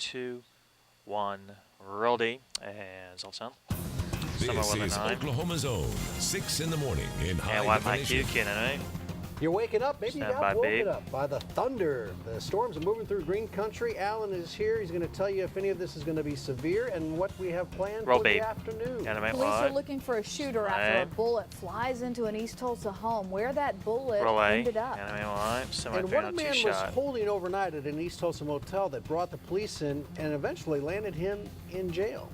2, 1, roll D, and Zoltan. This is Oklahoma's own 6 in the morning in high And definition. YMIQ, Kenny. You're waking up, maybe you Stand got by, woken babe. up by the thunder. The storms are moving through green country. Alan is here. He's going to tell you if any of this is going to be severe and what we have planned Roll, for babe. the afternoon. Animate Police are Y. looking for a shooter after a bullet flies into an East Tulsa home. Where that bullet Roll A. ended up. Animate Y. And what a man was shot. holding overnight at an East Tulsa motel that brought the police in and eventually landed him in jail.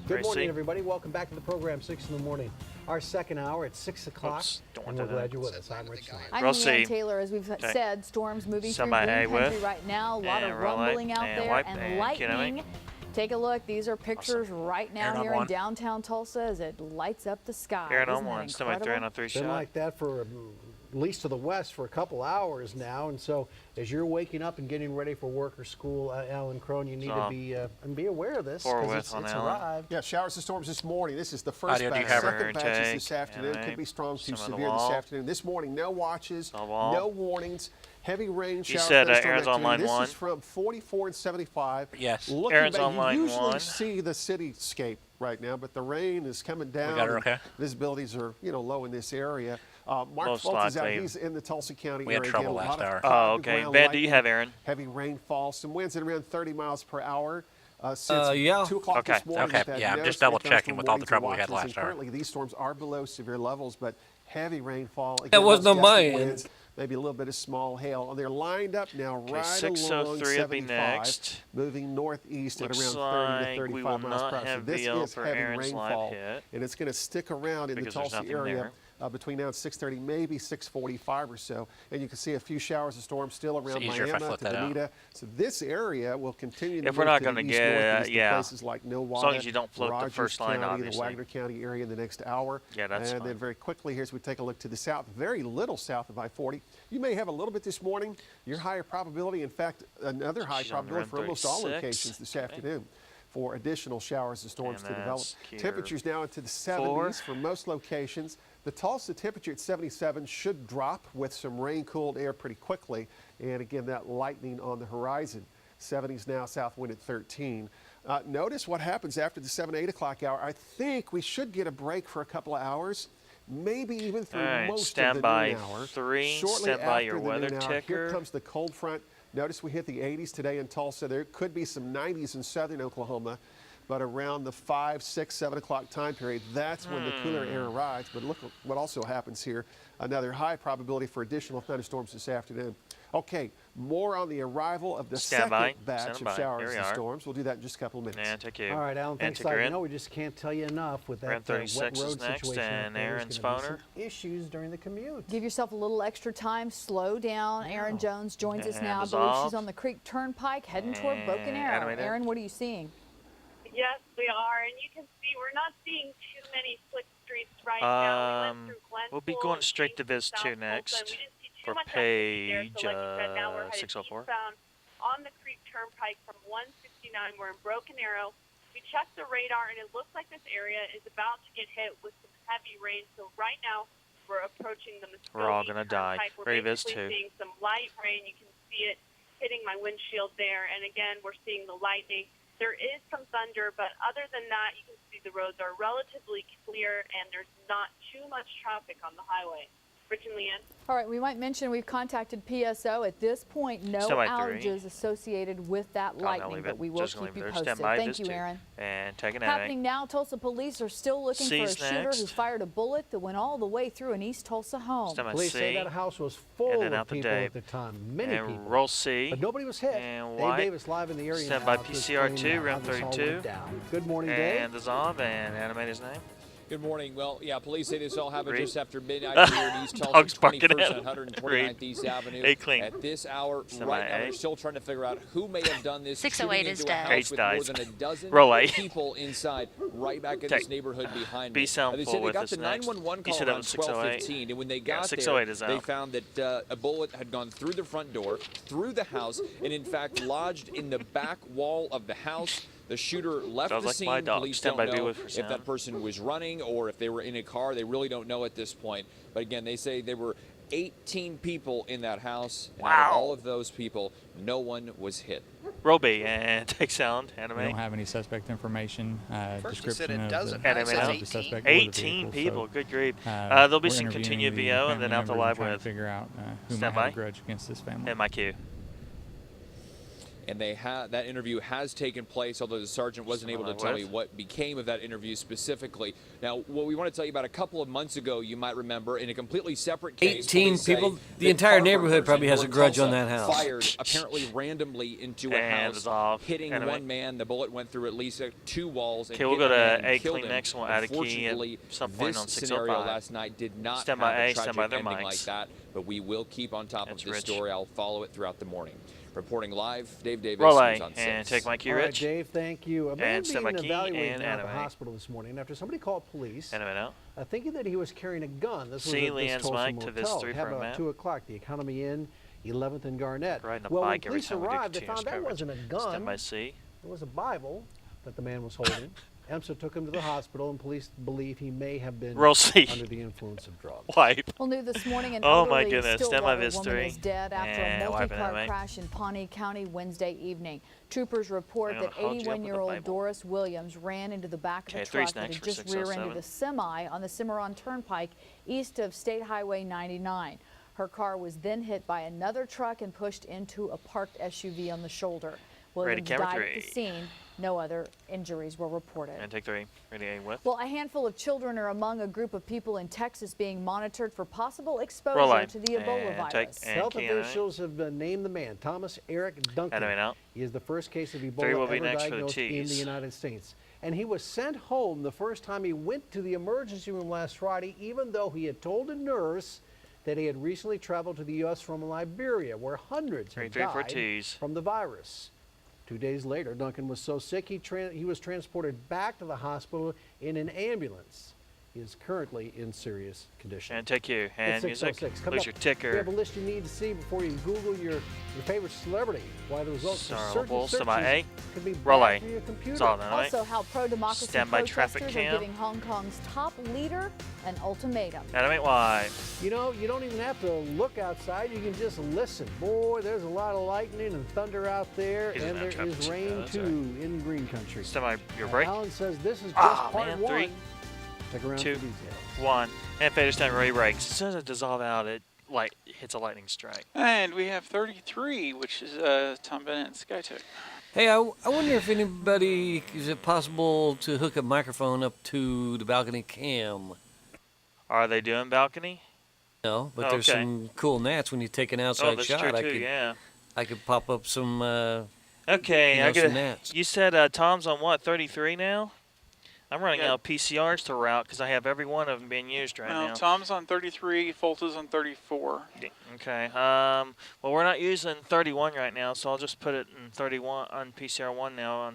Good morning, everybody. Welcome back to the program, 6 in the morning. Our second hour at 6 o'clock, and we're glad you're with us. I'm Rich Knight. I'm Roll Leanne C. Taylor. As we've said, storms moving through Semi A green country with. right now. A lot of And roll A. rumbling out And there wipe. and And lightning. Take a look. These are pictures right now Aaron on here in one. downtown Tulsa as it lights up the sky. Aaron on Isn't that one. Semi 3 incredible? on 3 Been shot. like that for at least to the west for a couple hours now, and so as you're waking up and getting ready for work or school, Alan Crone, you need to be aware of this because it's arrived. Yeah, showers and storms this morning. This is the first Audio, do you batch. have Second her batch is take? this afternoon. Anime. Could be strong to Some on the severe this wall. afternoon. This morning, no watches, On the wall. no warnings. Heavy rain, You showers, said, thunderstorm Aaron's on activity. line This 1. is from 44 and 75. Yes. Looking Aaron's back, on line you usually 1. see the cityscape right now, but the rain is coming down. got her and okay? Visibilities are, low in this area. Mark Most Fultz is out. likely. He's in the Tulsa County We had area. trouble Again, a last lot of hour. Oh, cloud okay. ground, Ben, do you lightning, have Aaron? Heavy rainfall. Some winds at around 30 miles per hour. Since yeah. 2 o'clock Okay. this morning. Okay, we've had yeah, I'm no just double significant checking with all the warnings trouble and we had watches, last and hour. Currently, these storms are below severe levels, but heavy rainfall. That wasn't on my gusty end. winds, maybe a little bit of small hail. And they're lined up now right along 603 will be 75, next. moving northeast Looks at around 30 to like 35 we will miles not per hour. So have this VL is for heavy Aaron's live rainfall, hit. and it's going to stick around in the Because there's Tulsa nothing area. there. Between now and 6:30, maybe 6:45 or so, and you can see a few showers of storms still around easier if I Miami flip to that out. Bonita. So this area will continue to If we're move not to gonna the east, get, northeast to yeah. places like Nowata, As long as you don't float the Rogers first line, County, obviously. the Wagner County area in the next hour. Yeah, that's And fine. then very quickly, here as we take a look to the south, very little south of I-40. You may have a little bit this morning. Your higher probability, in fact, another high She's on probability for almost all 36. locations this afternoon for additional showers and storms And to develop. that's Kier Temperatures now into the 70s 4. for most locations. The Tulsa temperature at 77 should drop with some rain-cooled air pretty quickly. And again, that lightning on the horizon. 70s now, south wind at 13. Notice what happens after the 7, 8 o'clock hour. I think we should get a break for a couple of hours, maybe even through All right, most stand of the by noon hour. 3, Shortly stand by after your the weather noon hour, ticker. here comes the cold front. Notice we hit the 80s today in Tulsa. There could be some 90s in southern Oklahoma. But around the 5, 6, 7 o'clock time period, that's when the cooler air arrives. But look what also happens here. Another high probability for additional thunderstorms this afternoon. Okay, more on the arrival of the Stand by. second batch Stand of by. showers Here we and are. storms. We'll do that in just a couple of minutes. And take you. All right, Alan, And thanks. take her I in. know we just can't tell you enough with that Brand wet 36 is road next, situation. out and there. There's Aaron's gonna be phoner. some issues during the commute. Give yourself a little extra time. Slow down. Aaron Jones joins us And now. I believe dissolve. she's on the Creek Turnpike heading toward Broken And Arrow. animator. Aaron, what are you seeing? Yes, we are, and you can see we're not seeing too many slick streets right now. We went through Glenpool, We'll be going straight to Viz South 2 Tulsa, next and we didn't see too for much activity there, page so like you said, now we're headed 604. eastbound on the Creek Turnpike from 169. We're in Broken Arrow. We checked the radar, and it looks like this area is about to get hit with some heavy rain. So right now, we're approaching the Muskogee We're all gonna die. Turnpike. We're Ready, Viz basically 2. seeing some light rain. You can see it hitting my windshield there, and again, we're seeing the lightning. There is some thunder, but other than that, you can see the roads are relatively clear, and there's not too much traffic on the highway. Rich and Leanne. All right, we might mention we've contacted PSO. At this point, no Stand by 3. outages associated with that I'm gonna lightning, leave but it. we will Just gonna keep leave you it there. posted. Stand by Thank Viz you, 2. Aaron. And take an Happening now, Tulsa police are still looking for a C's shooter next. who fired a bullet that went all the way through an East Tulsa home. Stand by Police say C. that house was full then of out the people Dave. at the time, many And people. roll C. But nobody was hit. And Dave white. Davis live in the area Stand now by to PCR2, explain how round this all 32. went down. Good morning, Dave. And dissolve and animate his name. Good morning. Well, yeah, police say this all happened Reed. just after midnight here in East Tulsa, Dogs barking 21st at and him. 129th East Avenue. Hey, clean. At this hour, Semi right now, A. they're still trying to figure out who may have done this. 608 shooting is into a dead. house H with more dies. than a dozen Roll A. people inside, right back in Take. this neighborhood behind Be me. soundful They said they with got us the next. 911 You call said it around was 608. 12:15, and when they Yeah, got 608 there, is they out. found that a bullet had gone through the front door, through the house, and in fact lodged in the back wall of the house. The shooter left Sounds the like scene. my dog. Police Stand don't by, be know with for if sound. that person was running or if they were in a car. They really don't know at this point. But again, they say they were 18 people in that house. And Wow. out of all of those people, no one was hit. Roby and take sound. Anime. We don't have any suspect information. First you said Description it of doesn't. the, Now it says of 18. the suspect or the 18 vehicle, people. so, Good grief. we're There'll be some interviewing continued the VO and then family out the members and live trying with. to figure out who Stand might have by. a grudge against this family. And my cue. And that interview has taken place, although the sergeant wasn't able to tell me what became of that interview specifically. Now, what we want to tell you about a couple of months ago, you might remember, in a completely separate case, 18 people. The entire neighborhood probably has a grudge on that house. Fired apparently randomly into a house, hitting one man. The bullet went through at least 2 walls. Okay, we'll go to A killed clean him. next. We'll add a key at Unfortunately, some point this on scenario 605. last night did not Stand have by a A, tragic stand by their ending mics. like that, but we will keep on top That's of this Rich. story. I'll follow it throughout the morning. Reporting live, Dave Davis. Roll News A on and 6. take my cue, All right, Rich. Dave, thank you. A man And stand by being key evaluated and now at the anime. hospital this morning after somebody called police Anime now. thinking that he was carrying a gun. This See was at this Leanne's Tulsa mic to this motel. 3 It for happened a about map. 2 o'clock. The Economy Inn, 11th and Garnett. Riding a Well, when bike every police time we do arrived, they continuous found that coverage. wasn't a Stand by gun. C. It was a Bible that the man was holding. EMSA took him to the hospital, and police believe he may have been Roll C. under the influence of drugs. Wipe. Well, new this morning, an Oh my elderly goodness. Stand by Stillwater this woman 3. is dead after a And wipe it multi-car anime. crash in Pawnee County Wednesday evening. Troopers report I'm that gonna hold you up with the 81-year-old Bible. Doris Williams ran into the back of Okay, a 3's truck that next had for just 607. rear-ended a semi on the Cimarron Turnpike east of State Highway 99. Her car was then hit by another truck and pushed into a parked SUV on the shoulder. Ready, Williams camera died at the 3. scene. No other injuries were reported. And take 3. Ready, aim with. Well, a handful of children are among a group of people in Texas being monitored for possible Roll exposure line. to the Ebola And take virus. and Health key anime. officials have named the man, Thomas Eric Duncan. Anime now. He is the first case of 3 Ebola will be ever next for the diagnosed in the T's. United States. And he was sent home the first time he went to the emergency room last Friday, even though he had told a nurse that he had recently traveled to the U.S. from Liberia, where hundreds had 3 for died T's. from the virus. 2 days later, Duncan was so sick he was transported back to the hospital in an ambulance. He is currently in serious condition. And take you. And It's music. 6:06. Coming Lose up, your we ticker. have a list you need to see before you Google your favorite celebrity. Why the results of Sorry, certain Bulls to my searches A. could be Roll bad A. for your computer. It's all done, right? Also, how pro-democracy Stand by traffic protesters are cam. giving Hong Kong's top leader an ultimatum. Animate Y. You know, you don't even have to look outside. You can just listen. Boy, there's a lot of lightning and thunder out there, He doesn't and have there traffic is signal, rain that's too right. in green country. Stand by your Now, break. Alan says this is just Ah, part man, 1. 3, Stick around 2, for details. 1. And fader stand ready brakes. As soon as it dissolves out, it hits a lightning strike. And we have 33, which is Tom Bennett and SkyTech. Hey, I wonder if anybody, is it possible to hook a microphone up to the balcony cam? Are they doing balcony? No, but there's Okay. some cool nats when you take an outside that's shot. true too, yeah. I could pop up some. Okay, You know, I get some gnats. You said Tom's on what, 33 now? I'm running Yeah. out of PCRs to route because I have every one of them being used right No, now. Tom's on 33, Folta's on 34. Okay. Well, we're not using 31 right now, so I'll just put it in 31 on PCR 1 now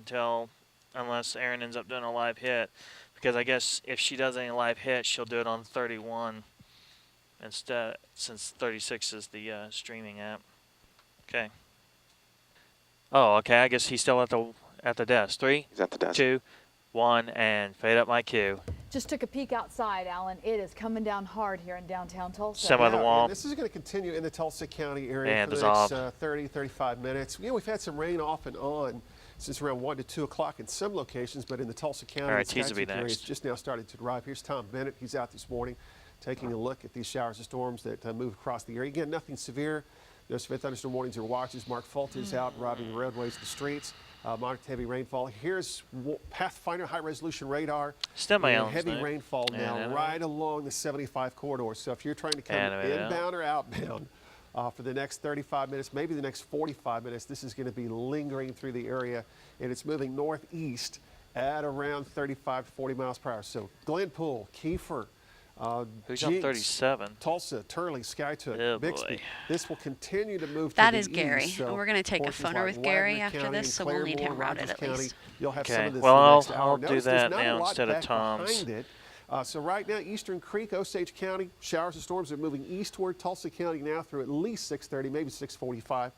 unless Erin ends up doing a live hit. Because I guess if she does any live hits, she'll do it on 31 instead, since 36 is the streaming app. Okay. Oh, okay. I guess he's still at the desk. 3, He's at the desk. 2, 1, and fade up my cue. Just took a peek outside, Alan. It is coming down hard here in downtown Tulsa. Stand by the wall. This is going to continue in the Tulsa County area And for the dissolve. next 30, 35 minutes. You know, we've had some rain off and on since around 1 to 2 o'clock in some locations, but in the Tulsa County All right, and T's will be Skagit area, it's next. just now started to arrive. Here's Tom Bennett. He's out this morning taking a look at these showers and storms that move across the area. Again, nothing severe. No severe thunderstorm warnings or watches. Mark Fulton is out robbing the roadways, the streets. Monitored heavy rainfall. Here's Pathfinder high-resolution radar. Stand by Alan's heavy note. rainfall now And right along the 75 corridor. So if you're trying to come inbound or outbound for the next 35 minutes, maybe the next 45 minutes, this is going to be lingering through the area, and it's moving northeast at around 35 to 40 miles per hour. So Glenpool, Kiefer, Who's on Jinx, 37? Tulsa, Turley, Skytook, Oh, Bixby. boy. This will continue to move That to the is Gary. east. So And we're going to take a portions phoner like with Gary Wagner after County this, and so we'll need him Claremore, routed Rogers at County, least. You'll have Okay. some of this Well, in the next I'll hour. do Notice there's that not a now lot instead of back Tom's. behind it. So right now, Eastern Creek, Osage County, showers and storms are moving eastward. Tulsa County now through at least 6:30, maybe 6:45.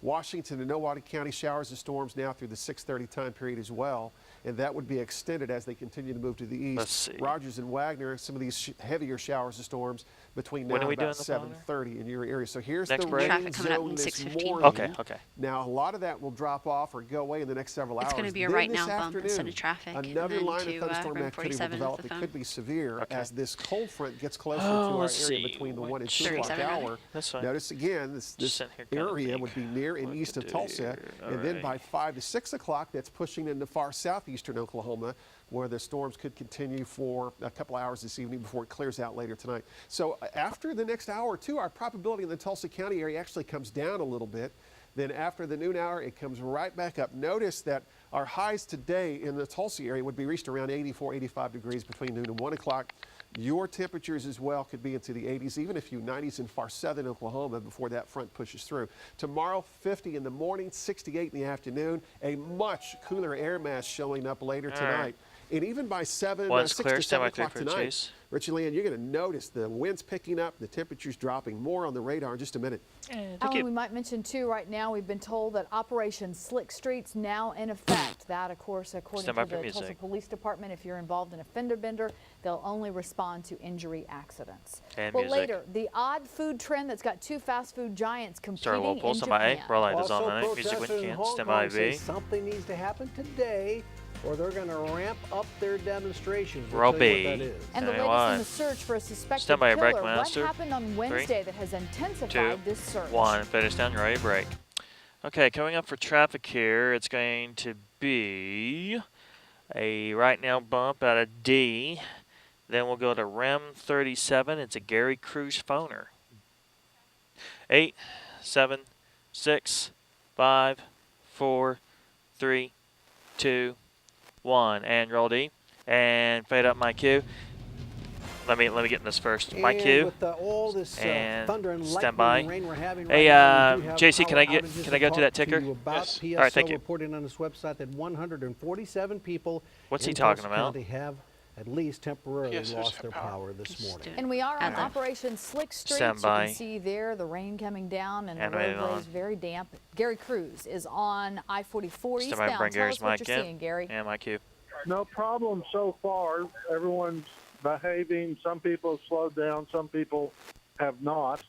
Washington and Nottoway County, showers and storms now through the 6:30 time period as well. And that would be extended as they continue to move to the east. Let's see. Rogers and Wagner, some of these heavier showers and storms between now When are we and about doing the 7:30 in your area. So here's Next the break? rain Traffic coming up zone in this 6:15. morning. Okay. Now, a lot of that will drop off or go away in the next several hours. It's going to be a Then right this now bump afternoon, instead of traffic. and another then line to, of thunderstorm room activity will 47 develop. at the It phone. could be severe as this cold front gets closer to Oh, our let's area see. between the 1 and 2 Thirty-seven, o'clock rather. hour. That's fine. Notice again, this Sitting here kinda area think would be near and what east to of Tulsa. do. And then Alright. by 5 to 6 o'clock, that's pushing into far southeastern Oklahoma, where the storms could continue for a couple hours this evening before it clears out later tonight. So after the next hour or two, our probability in the Tulsa County area actually comes down a little bit. Then after the noon hour, it comes right back up. Notice that our highs today in the Tulsa area would be reached around 84, 85 degrees between noon and 1 o'clock. Your temperatures as well could be into the 80s, even a few 90s in far southern Oklahoma before that front pushes through. Tomorrow, 50 in the morning, 68 in the afternoon. A much cooler air mass showing up later tonight. And even by 6 clear, to 7 standby o'clock for tonight, chase. Richie Land, you're going to notice the winds picking up, the temperatures dropping. More on the radar in just a minute. Alan, we might mention too, right now we've been told that Operation Slick Streets now in effect. That, of course, according Stand by to for the music. Tulsa Police Department, if you're involved in a fender bender, they'll only respond to injury accidents. And well, music. later, the odd food trend that's got two fast food giants Start a competing little pull. in Stand by A. Japan. Roll light is Also, on the music when protesters you in can. Hong Stand by Kong say B. something needs to happen today, or they're going to ramp up their demonstrations. We'll Roll tell you B. what that is. And the Stand latest by. in the search for a suspected Stand by your killer. break, What Master. happened on Wednesday that has intensified 2, this search? 1. Finish down. Ready, break. Okay, coming up for traffic here, it's going to be a right now bump out of D. Then we'll go to REM 37. It's a Gary Cruz phoner. 8, 7, 6, 5, 4, 3, 2, 1. And roll D. And fade up my cue. Let me get in this first. My And cue. with all this and thunder and stand lightning by. and rain we're having Hey, right now, we do have JC, can power I go outages to talk that ticker? you about. Yes. PSO All right, thank you. reporting on his website that 147 people What's in he talking Tulsa about? County have at least temporarily Yes, there's lost their power. power this morning. And we are on Okay. Operation Slick Streets. Stand You by. can see there the rain coming down and the Animated roadway on. is very damp. Gary Cruz is on I-44 Stand by. eastbound. Bring Tell Gary's us what mic you're in. seeing, Gary. And my cue. No problem so far. Everyone's behaving. Some people have slowed down. Some people have not.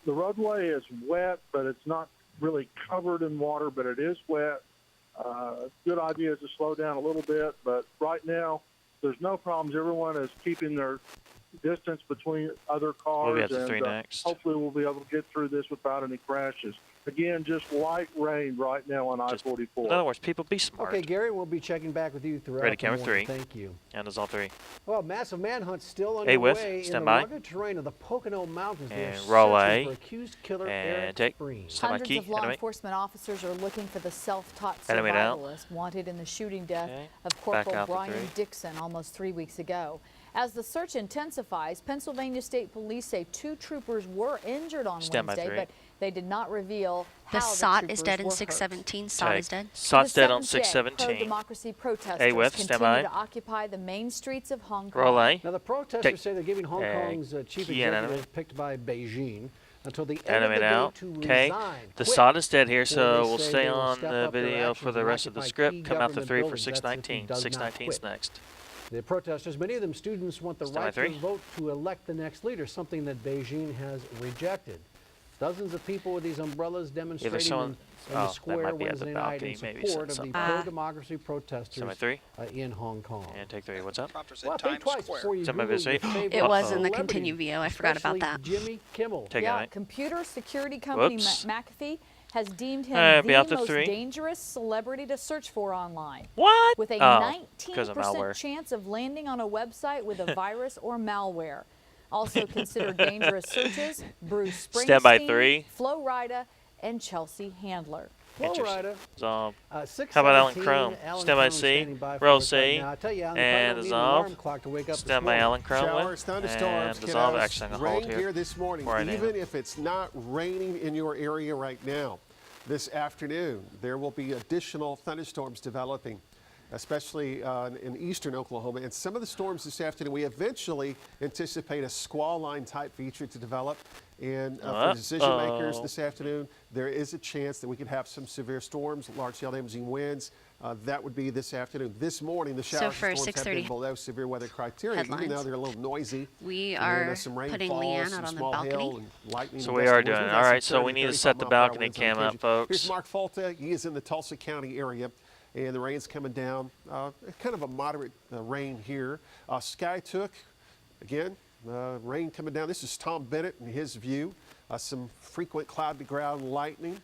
The roadway is wet, but it's not really covered in water, but it is wet. Good idea is to slow down a little bit, but right now there's no problems. Everyone is keeping their distance between other cars, We'll be at the and 3 next. hopefully we'll be able to get through this without any crashes. Again, just light rain right now on I-44. In other words, people be smart. Okay, Gary, we'll be checking back with you throughout Ready, the camera morning. 3. Thank you. And it's all 3. Well, massive manhunt still Hey, Whiff, underway in stand the by. rugged terrain of the Pocono Mountains. They're And roll searching A. for accused killer And Eric take. Spreen. Stand by Hundreds key. of law Animate. enforcement officers are looking for the self-taught Animate out. survivalist wanted in the shooting death Okay. of Back Corporal out to Brian 3. Dixon almost 3 weeks ago. As the search intensifies, Pennsylvania State Police say 2 troopers were injured on Stand by Wednesday, 3. but they did not reveal how The SOT troopers is dead in were hurt. 617. SOT is dead. SOT's To the dead on 7th day, 617. Pro-democracy protesters Hey, Whiff, stand continue by. to occupy the main streets of Hong Kong. Roll A. Now, the protesters Take. say they're giving Hong Kong's chief key and executive animate. picked by Beijing until the end of the Animate day out. to Okay. resign. The Quick. SOT is dead here, Or so they we'll say stay they will on step the up their video for actions the and rest of the occupy script. key Come out the government 3 for buildings. That's if he 619. does not 619 is quit. next. The protesters, many of them students, want the Stand by right 3. to vote to elect the next leader, something that Beijing has rejected. Dozens of people with these umbrellas demonstrating someone- in oh, the that square might be at Wednesday the night balcony, in maybe support said of the something. pro-democracy protesters Stand by 3. in Hong Kong. And take 3. What's up? Well, think twice before you Stand by Google busy. your favorite It was in the celebrity, continue view. I forgot about especially that. Jimmy Kimmel. Take Yeah, it. computer security company Whoops. McAfee has deemed him Be the out to most 3. dangerous celebrity to search for online. What? With a Oh, 19% 'cause of malware. chance of landing on a website with a virus or malware. Also considered dangerous searches, Bruce Springsteen, Stand by 3. Flo Rida, and Chelsea Handler. Florida. Dissolve. 6:17, How about Alan Chrome? Alan Stand by Chrome C. standing by for Roll us C. right now. I tell you, Alan, you And probably don't need an dissolve. alarm clock to wake up Stand this by morning. Alan Cromwell. Showers, thunderstorms, And dissolve. kiddos. Actually, I'm going to Rain hold here. here this morning, Where I am. even if it's not raining in your area right now. This afternoon, there will be additional thunderstorms developing. especially in eastern Oklahoma. And some of the storms this afternoon, we eventually anticipate a squall line type feature to develop. And for decision makers this afternoon, there is a chance that we could have some severe storms, large hail damaging winds. That would be this afternoon. This morning, the showers and storms have been below severe weather criteria, even though they're a little noisy. We are some putting rainfalls, Leanne some out on the small balcony. hail and lightning. So and we gusty are winds. doing We've it. got All some right, so 30, we need to 35 set the mile per hour balcony winds on cam up, occasion. folks. Here's Mark Folta. He is in the Tulsa County area, and the rain's coming down. Kind of a moderate rain here. Skytook, again, rain coming down. This is Tom Bennett and his view. Some frequent cloud-to-ground lightning.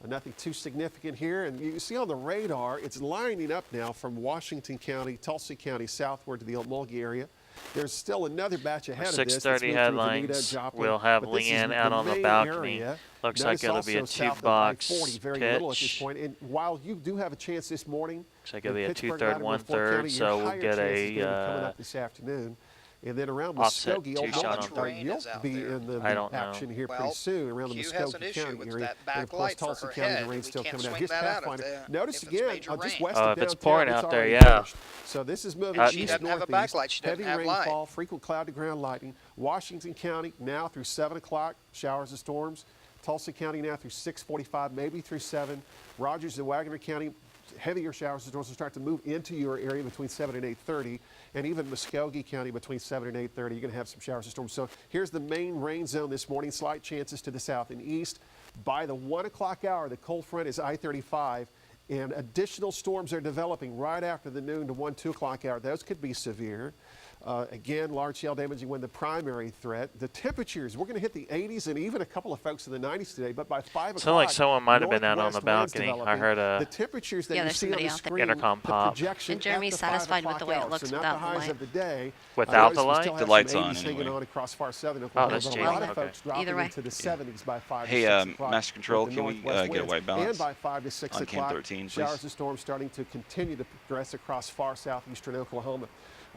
Nothing too significant here. And you see on the radar, it's lining up now from Washington County, Tulsa County, southward to the Okmulgee area. There's still another batch ahead of this. 6:30 headlines. We'll have Leanne out on the balcony. Looks like it'll be a two-box pitch. And while you do have a chance this morning, looks like it'll be a 2/3, 1/3. So we'll get a coming up this afternoon. And then around Muskogee, you'll be in the action here pretty soon around the Muskogee County area. And of course, Tulsa County, the rain's still coming out. Here's Pathfinder. Notice again, just west of downtown, if it's pouring out there, finished. So this is moving east-northeast. Heavy rainfall, frequent cloud-to-ground lightning. Washington County now through 7 o'clock, showers and storms. Tulsa County now through 6:45, maybe through 7. Rogers and Wagner County, heavier showers and storms will start to move into your area between 7 and 8:30, and even Muskogee County between 7 and 8:30. You're going to have some showers and storms. So here's the main rain zone this morning. Slight chances to the south and east. By the 1 o'clock hour, the cold front is I-35, and additional storms are developing right after the noon to 1, 2 o'clock hour. Those could be severe. Again, large hail damaging wind, the primary threat. The temperatures, we're going to hit the 80s and even a couple of folks in the 90s today, but by 5 o'clock, sounds like someone might have been out on the balcony. I heard the temperatures that you see on the screen, intercom pop. And Jeremy's satisfied with the way it looks so without the highs light. of the day. Without the light? The light's on hanging anyway. on across far southern Oklahoma. that's A cheap. lot of folks dropping Either way. into the 70s by 5 Hey, to 6 o'clock. Master Control, with the can we northwest get a winds. white balance And by 5 to 6 on cam o'clock, 13, please? showers and storms starting to continue to progress across far southeastern Oklahoma.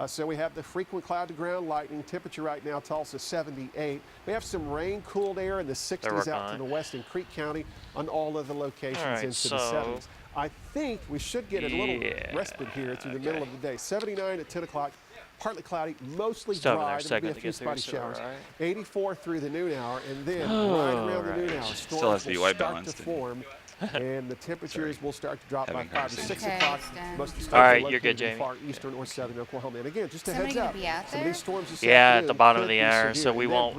So we have the frequent cloud-to-ground lightning. Temperature right now, Tulsa 78. We have some rain-cooled air in the 60s out to the west in Creek County on all of the locations into the 70s. I think we should get a little respite here through the middle of the day. 79 at 10 o'clock. Partly cloudy, mostly dry. There will be a few spotty showers. 84 through the noon hour, and then right around the noon hour, storms will start to form, and the temperatures will start to drop by 5 to 6 o'clock. Most of the storms are located in far eastern or southern Oklahoma. And again, just a heads up, some of these storms this at the bottom of the hour, so we won't.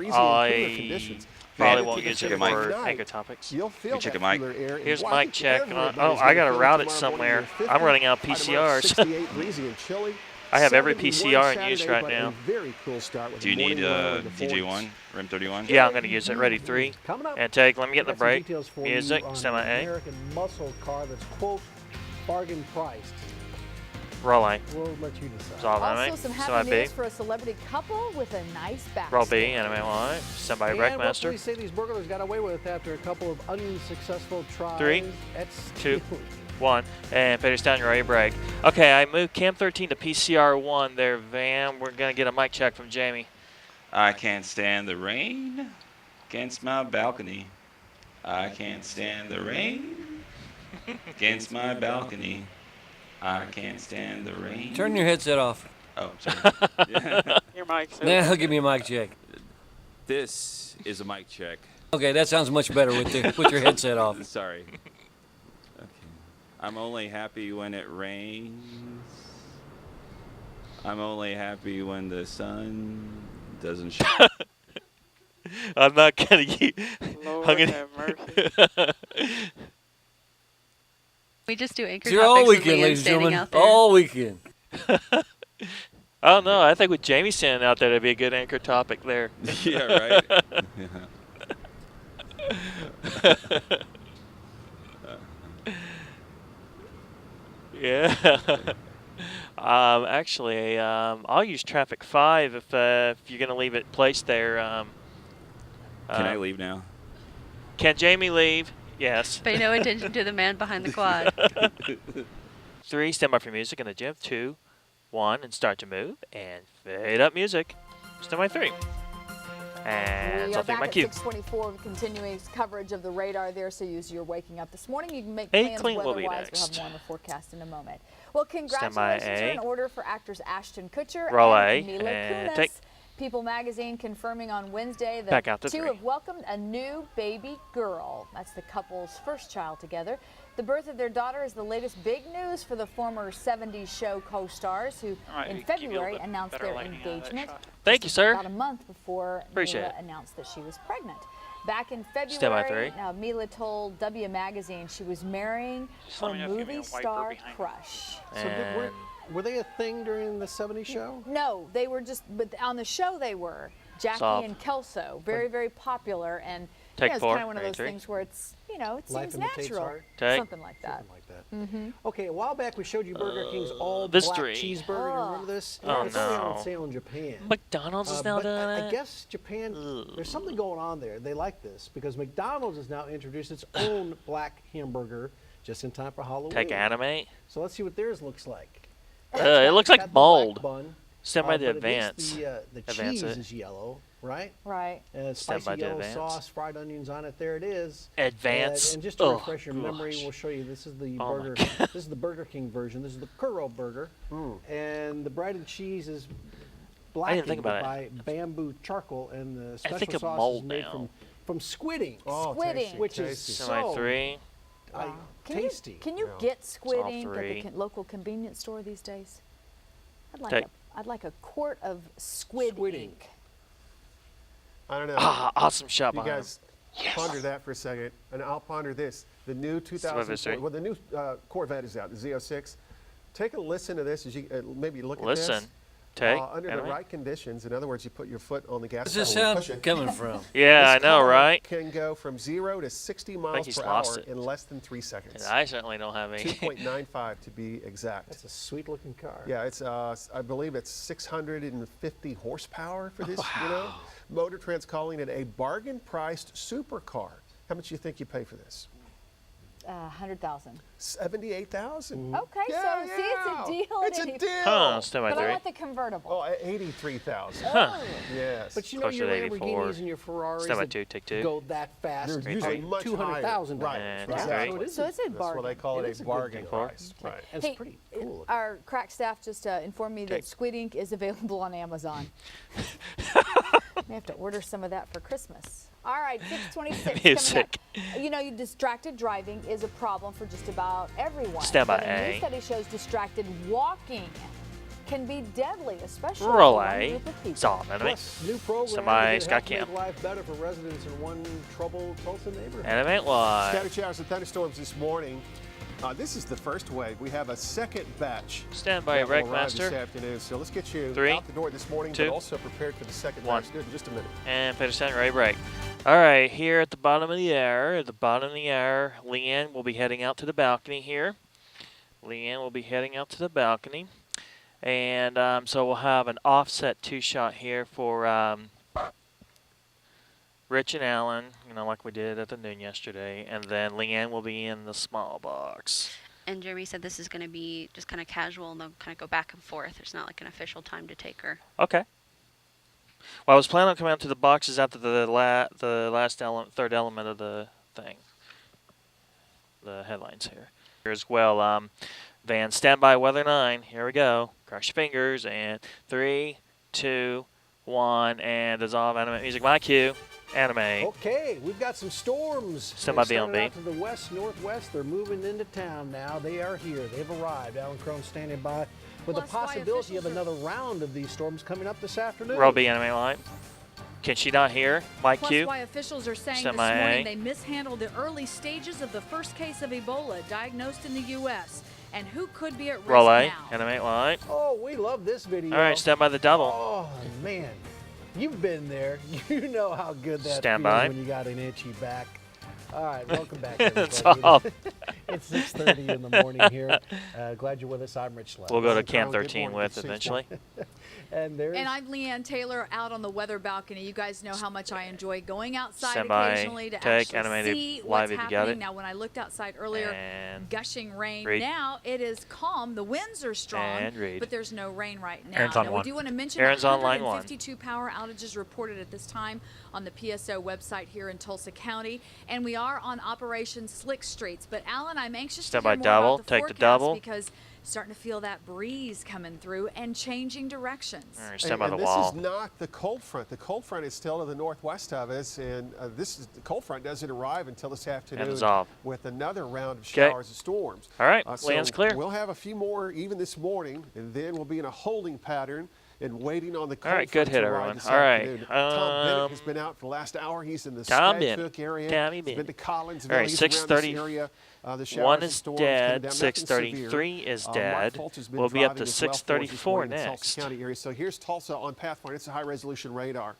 Probably won't use it for anchor topics. Check a mic. Here's mic check. Oh, I got to route it somewhere. I'm running out of PCRs. I have every PCR in use right now. Do you need DJ1, REM 31? Yeah, I'm going to use it. Ready, 3. And take, let me get the break. Music, semi-A. American muscle car that's, quote, bargain priced. Roll A. We'll let you decide. Also, some happy news for a celebrity couple with a nice backstory. Roll B, anime Y. Somebody Wreckmaster. What police say these burglars got away with after a couple of unsuccessful tries. 3, 2, 1, and Peter's down, you're ready to break. Okay, I moved Cam 13 to PCR 1 there, Van. We're going to get a mic check from Jamie. I can't stand the rain against my balcony. I can't stand the rain against my balcony. I can't stand the rain. Turn your headset off. Oh, sorry. Your mic. Now give me a mic check. This is a mic check. Okay, that sounds much better with your headset off. Sorry. Okay. I'm only happy when it rains. I'm only happy when the sun doesn't shine. I'm not going to use... Lord have mercy. We just do anchor It's topics all with weekend, Leanne ladies and standing gentlemen. out there. All weekend. I don't know. I think with Jamie standing out there, that'd be a good anchor topic there. Yeah, right? Yeah. Actually, I'll use traffic 5 if you're going to leave it placed there. Can I leave now? Can Jamie leave? Yes. Pay no attention to the man behind the quad. 3, stand by for music in the gym. 2, 1, and start to move. And fade up music. Stand by 3. And We I'll are take back my at cue. 6:24 with continuing coverage of the radar there. So as you're waking up this morning, you can make A plans clean will be weather-wise. We'll have next. more on the forecast in a moment. Well, Stand congratulations by are in A. order for actors Ashton Kutcher Roll and A, Mila and Kunis. take. People magazine confirming on Wednesday that Back out to two 3. have welcomed a new baby girl. That's the couple's first child together. The birth of their daughter is the latest big news for the former 70s show co-stars who in February announced their engagement. Thank you, sir. About a month before Appreciate Mila it. announced that she was pregnant. Back in Stand by February, 3. now Mila told W Magazine she was marrying her let me know if you have movie a wiper star behind. crush. So were they a thing during the 70s show? No, they were just, but on the show they were. Jackie Soft. and Kelso, very, very popular, and Take it's 4, kind of one of those entry. things where it's, it Life seems imitates natural, art? Take. something like that. Okay, a while back we showed you Burger King's all Mystery. black cheeseburger. You remember this? Oh, It's only on no. sale in Japan. McDonald's is now but doing I it. guess Japan, there's something going on there. They like this because McDonald's has now introduced its own black hamburger just in time for Halloween. Take Animate. So let's see what theirs looks like. It looks It's like got the black mold. bun, Stand by the but advance. at least the Advance cheese it. is yellow, right? Right. And Stand by spicy the yellow advance. sauce, fried onions on it. There it is. Advance. And just to Oh, refresh your memory, gosh. we'll show you. This is the Oh, my burger. God. This is the Burger King version. This is the Kuro burger, and the breaded cheese is blackened think about by bamboo charcoal, and the I special think of sauce mold is made now. from squid ink, Squid ink. which is tasty. Stand by so 3. tasty. Can you get squid all ink at 3. the local convenience store these days? Take. I'd like a quart of squid Squid ink. I don't know. Ah, awesome shot You behind guys ponder that for a second, and I'll ponder this. The new Mystery. 2004, well, the new Corvette is out, the Z06. Take a listen to this as you maybe look at this. Listen. Take. Under the Animate. right conditions, in other words, you put your foot on the gas Where's this pedal and sound push it. coming from? Yeah, I This know, car right? Can go from 0 to 60 miles he's per lost hour it. in less than 3 seconds. And I certainly don't have any. 2.95 to be exact. That's a sweet looking car. Yeah, it's I believe it's 650 horsepower for this. You know, Motor Trend's calling it a bargain-priced supercar. How much do you think you pay for this? 100,000. 78,000. Okay, so see, it's a deal. It's at a any- deal. Huh, stand by But I 3. want the convertible. Oh, 83,000. Huh. Yes. But you know Closer your to 84. Lamborghinis and your Ferraris Stand by that 2, take 2. go that fast They're Three, usually three. much $200,000. higher. Right. And Exactly. three. So it is. So it's a That's bargain. what they call It it, is a a good bargain deal. price. Right. And Hey, it's pretty cool. Our crack staff just informed me that Take. squid ink is available on Amazon. May have to order some of that for Christmas. All right, 6:26 coming Music. up. You know, distracted driving is a problem for just about everyone. Stand by But a new A. study shows distracted walking can be deadly, especially Roll for one A. group of people. Saw enemy. Plus, new program Somebody that Scott help make Camp. life better for residents in one troubled Tulsa neighborhood. Animate Y. Scattered showers and thunderstorms this morning. This is the first wave. We have a second batch. Stand by, that will arrive Wreckmaster. this afternoon. So let's get you 3, out the door this morning, 2, but also prepared for the second 1. batch. Do it in just a minute. And pay descent, ready, break. All right, here at the bottom of the hour, Leanne will be heading out to the balcony here. Leanne will be heading out to the balcony. And so we'll have an offset 2-shot here for Rich and Alan, you know, like we did at the noon yesterday. And then Leanne will be in the small box. And Jeremy said this is going to be just kind of casual and they'll kind of go back and forth. There's not like an official time to take her. Okay. Well, I was planning on coming out to the boxes after the last third element of the thing. The headlines here. Here as well. Van, standby, weather 9. Here we go. Cross your fingers. And 3, 2, 1. And dissolve animate music. My cue. Animate. Okay, we've got some storms. Stand by They started BLB. out to the west, northwest. They're moving into town now. They are here. They've arrived. Alan Crone standing by with Plus, the why possibility of officials another round of these storms coming up this afternoon. Roll B, animate light. Can she not hear? My Plus, cue. why officials are saying Stand this by morning A. they mishandled the early stages of the first case of Ebola diagnosed in the U.S. and who could be at risk Roll A, now. animate light. Oh, we love this video. All right, stand by the double. Oh, man. You've been there. You know how good that Stand feels by. when you got an itchy back. All right, welcome back, everybody. It's off. It's 6:30 in the morning here. Glad you're with us. I'm Rich Love. We'll go to Cam 13 with eventually. And I'm Leanne Taylor out on the weather balcony. You guys know how much I enjoy going outside Standby, occasionally to take, actually animated see live what's if you got happening. it. Now, when I looked outside earlier, And gushing rain. read. Now it is calm. The winds are strong, And read. but there's no rain right now. Aaron's on Now, one. we do want to mention Aaron's on line 152 power outages reported at this time on the PSO website here in Tulsa County, and we are on Operation Slick Streets. But Alan, I'm anxious to hear Standby more double. about the Take the forecast double. because starting to feel that breeze coming through and changing directions. All right, stand by the this wall. is not the cold front. The cold front is still to the northwest of us, and the cold front doesn't arrive until this afternoon dissolve. with another round of 'Kay. showers and storms. All right, So land's clear. We'll have a few more even this morning, and then we'll be in a holding pattern and waiting on the cold All right, good front to hit, arrive everyone. this All right, afternoon. Tom Bennett has been out for the last hour. He's in the Tom Skagitook area. Tommy He's been Bennett. to Collinsville. All right, He's around this 6:30. area. The showers One and is storms coming dead. down, nothing 6:33 severe. is Mark dead. Fultz has been We'll be up driving to as well for us this 6:34 morning in the next. Tulsa County area. So here's Tulsa on Pathfinder. It's a high-resolution radar.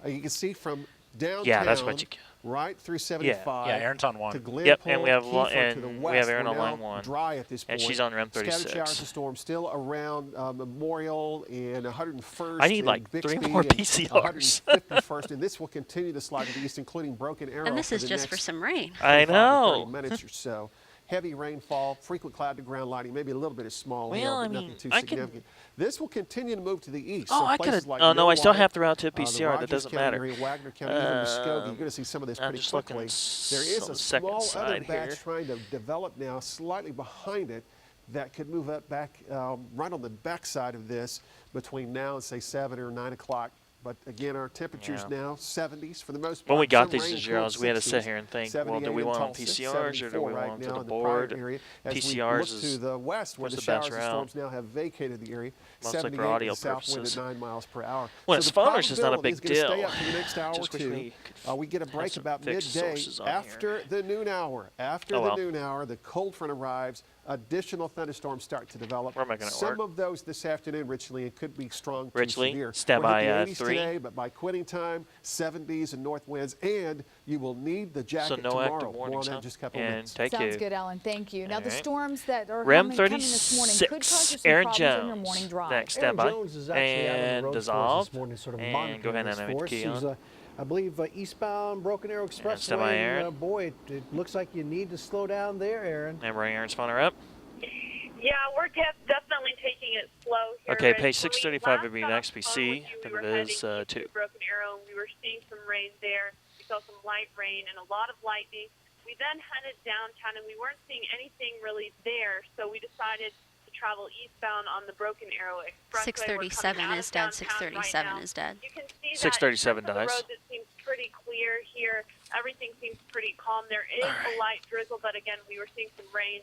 You can see from downtown, Yeah, that's what you get. right through 75. Yeah, Aaron's on one. To Glenpool, Yep, and we have Kiefer to the and west. we have Aaron We're on line now 1. Dry at this point. And she's on REM Scattered 36. showers and storms still around Memorial and 101st. I need and like 3 Bixby more and PCRs. 151st, and this will continue to slide to the east, including Broken Arrow. And this for is the just for next some rain. I 25 to know. 30 minutes or so. Heavy rainfall, frequent cloud to ground lighting, maybe a little bit of small hail, Well, but I mean, nothing too I can- significant. This will continue to move to the east. Oh, so I places could. like Oh no, I still Millwater, have to route to a the PCR. That Rogers doesn't County matter. area, Wagner County, even Muskogee. You're going to see some of this I'm pretty just looking quickly. There is on a the second small other side batch here. trying to develop now, slightly behind it, that could move up back right on the back side of this between now and say 7 or 9 o'clock. But again, our temperatures Yeah. now 70s for the most part. When we got Some these rain, zeros, we had to sit 60s, here and think, well, do 78 we in want on Tulsa, PCRs or do 74 we right want to now the in the private board? area. As PCRs we look to the west, where was the the showers best and route. storms now have vacated the area. Mostly for 78 audio in the south wind purposes. at 9 miles per hour. When so it's the phoners, it's not a probability big is gonna stay deal. up for the next hour or Just wish two. we We get a have break some about fixed midday. sources on After the noon hour, Oh, the noon hour, the cold front arrives. Additional thunderstorms start to develop. Where am I gonna Some work? of those this afternoon, Richly, and could be strong to Richly, severe. stand We'll by, hit the 80s 3. today, but by quitting time, 70s and north winds, and you will need the jacket no tomorrow. active More on warnings, that huh? in just a couple of And minutes. take Sounds you. good, Alan. Thank you. Now, the Alright. storms that are REM coming this morning could cause you 36. some Aaron problems on your Jones. morning drive. Next, Aaron stand by. Jones is actually out on the And road for us dissolve. this morning, sort of And monitoring go ahead this and for animate us. key He's, on. I believe eastbound Broken Arrow Expressway. stand by, Aaron. Boy, it looks like you need to slow down there, Aaron. And bring Aaron's phone up. Yeah, we're definitely taking it slow here. Okay, Rich. page When we 635 would last be got next. off We the phone see with you, that we were it is heading 2. into Broken Arrow. We were seeing some rain there. We saw some light rain and a lot of lightning. We then headed downtown, and we weren't seeing anything really there, so we decided to travel eastbound on the Broken Arrow Expressway. 637 is dead. 637 is dead. You can see 637 that in terms of dies. the roads, it seems pretty clear here. Everything seems pretty calm. There is a light drizzle, but again, we were seeing some rain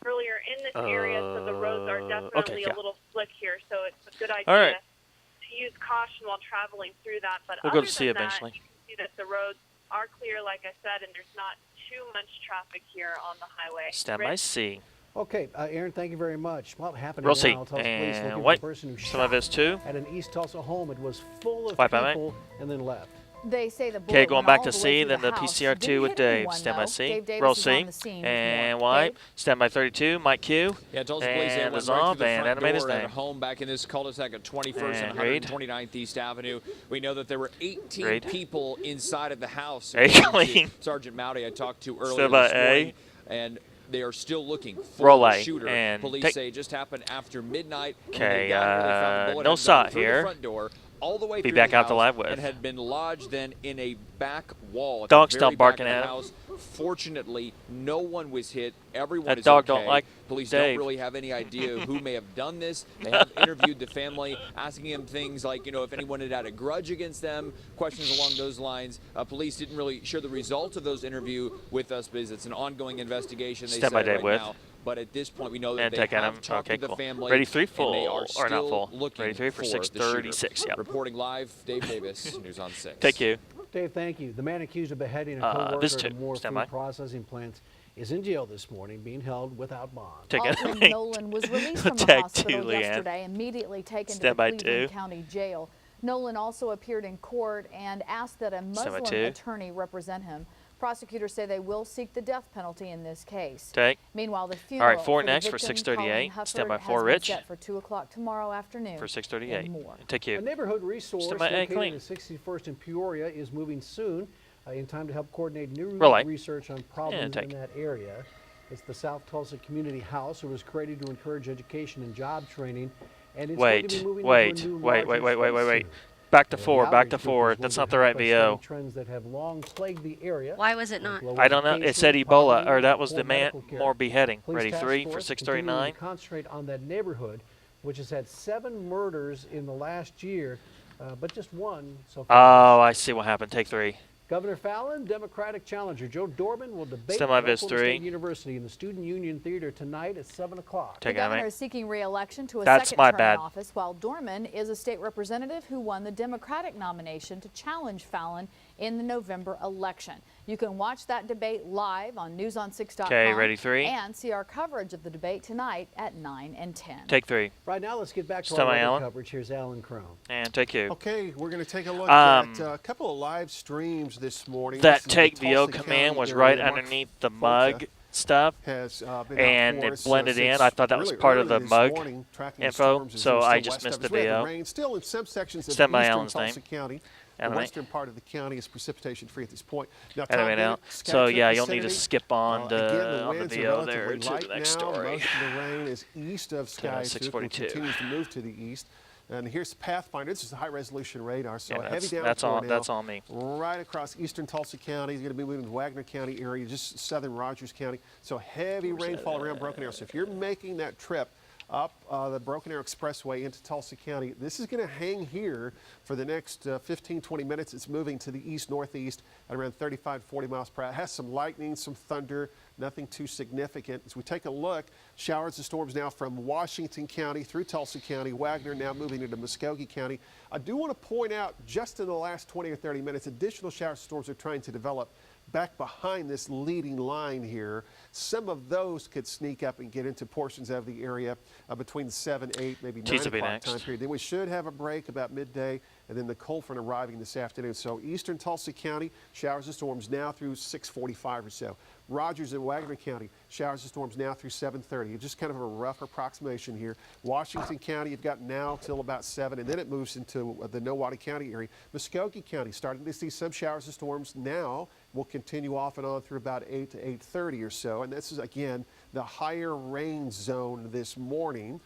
earlier in this area, so the roads are definitely yeah. a little slick here. So it's a good idea All right. to use caution while traveling through that. But We'll other go to C than that, eventually. you can see that the roads are clear, like I said, and there's not too much traffic here on the highway. Stand by Rich? C. Okay, Aaron, thank you very much. Well, happening Roll now, C. Tulsa Police looking And for white. the person who Some of shot it's 2. at an East Tulsa home. It was full of White by mate. people and then left. They say the bullet Okay, going went back all to the way C, through then the house. PCR 2 Didn't with hit Dave. anyone, Stand by though. C. Dave Davis Roll is C. on the scene with And more. Y. Dave? Stand by 32. Mike Q. Yeah, Tulsa Police they And went right dissolve through the and front animate his door at name. home back in this cul-de-sac at 21st and And read. 129th East Avenue. We know that there were 18 Read. people inside of the house. Hey, Colleen. Sergeant Mowdy I talked to earlier Stand by this morning, A. and they are still looking for Roll the A. shooter. And Police take- say it just happened after midnight. when Okay, they got here, they found the bullet no had gone shot through here. The front door, all the way Be through back the out to house live with. and had been lodged then in a back wall. At Dog's the still very barking back of at the him. house. Fortunately, no one was hit. Everyone That is dog okay. don't like Police Dave. don't really have any idea who may have done this. They have interviewed the family, asking him things like, if anyone had a grudge against them, questions along those lines. Police didn't really share the results of those interviews with us because it's an ongoing investigation. They Stand by said Dave right with. now. But at this point, we know that And they take have him. talked Okay, to the cool. family. Ready 3 and full, they are or not still full. looking Ready 3 for the 636. shooter. Yep. Reporting live, Dave Davis, News on 6. Take you. Dave, thank you. The man accused of beheading a co-worker this at too. a Moore Stand food by. processing plant is in jail this morning, being held without bond. Take it. Alton Nolan was released from the Tag hospital 2, Leanne. yesterday, immediately taken Stand to by the Cleveland 2. County Jail. Nolan also appeared in court and asked that a by Muslim 2. attorney represent him. Prosecutors say they will seek the death penalty in this case. Take. Meanwhile, the All funeral right, 4 for the next for victim, 6:38. Colin Stand by Hufford, 4, has been Rich. set for 2 o'clock tomorrow afternoon. For 6:38. And more. Take you. A neighborhood resource Stand by, located clean. in 61st and Peoria is moving soon in time to help coordinate new Relay. research on problems in that area. It's the South Tulsa Community House. It was created to encourage education and job training. And it's going to be moving into a new larger space soon. Back to The 4, back outreach to group 4. is That's looking not the to right help us study VO. trends that have long plagued the area. Why was it not? I don't know. It said Ebola, or that was the more beheading. Ready 3 for 6:39. Concentrate on that neighborhood, which has had 7 murders in the last year, but just 1 so far. Oh, I see what happened. Take 3. Governor Fallon, Democratic challenger Joe Dorman will debate Stand by, at Viz. Oklahoma 3. State University in the Student Union Theater tonight at 7 o'clock. The governor is seeking re-election to a That's second my term bad. in office, while Dorman is a state representative who won the Democratic nomination to challenge Fallon in the November election. You can watch that debate live on newson6.com. Okay, ready 3. And see our coverage of the debate tonight at 9 and 10. Take 3. Right now, let's get back to Stand our by, weather Alan. coverage. Here's Alan Crone. And take you. Okay, we're going to take a look at a couple of live streams this morning. That This is take the VO Tulsa command County was area. right Mark underneath the Folta mug stuff, has been and out for it us, blended in. since I thought that was really part of early the this mug morning, tracking the info, storms as so they're I still just west missed of the us. We have VO. rain still in some sections of Stand by, eastern Alan's Tulsa name. County. The Anime. western part of the county is precipitation free at this point. Now, Anime Tom now. Bennett, So Scattershot yeah, you'll need to vicinity. skip on Again, the on the winds are VO there relatively to light the next now. story. Most of the rain is east of Sky 642. continues to move to the east. And here's the Pathfinder. This is the high-resolution radar, so Yeah, heavy downpour that's now, on me. right across eastern Tulsa County. It's going to be moving to Wagner County area, just southern Rogers County. So heavy rainfall around Broken Arrow. So if you're making that trip up the Broken Arrow Expressway into Tulsa County, this is going to hang here for the next 15, 20 minutes. It's moving to the east-northeast at around 35, 40 miles per hour. It has some lightning, some thunder, nothing too significant. As we take a look, showers and storms now from Washington County through Tulsa County, Wagner now moving into Muskogee County. I do want to point out, just in the last 20 or 30 minutes, additional showers and storms are trying to develop back behind this leading line here. Some of those could sneak up and get into portions of the area between 7, 8, maybe 9 o'clock time period. Then we should have a break about midday, and then the cold front arriving this afternoon. So eastern Tulsa County, showers and storms now through 6:45 or so. Rogers and Wagner County, showers and storms now through 7:30. Just kind of a rough approximation here. Washington County, you've got now till about 7, and then it moves into the Nowata County area. Muskogee County, starting to see some showers and storms now. Will continue off and on through about 8 to 8:30 or so. And this is, again, the higher rain zone this morning.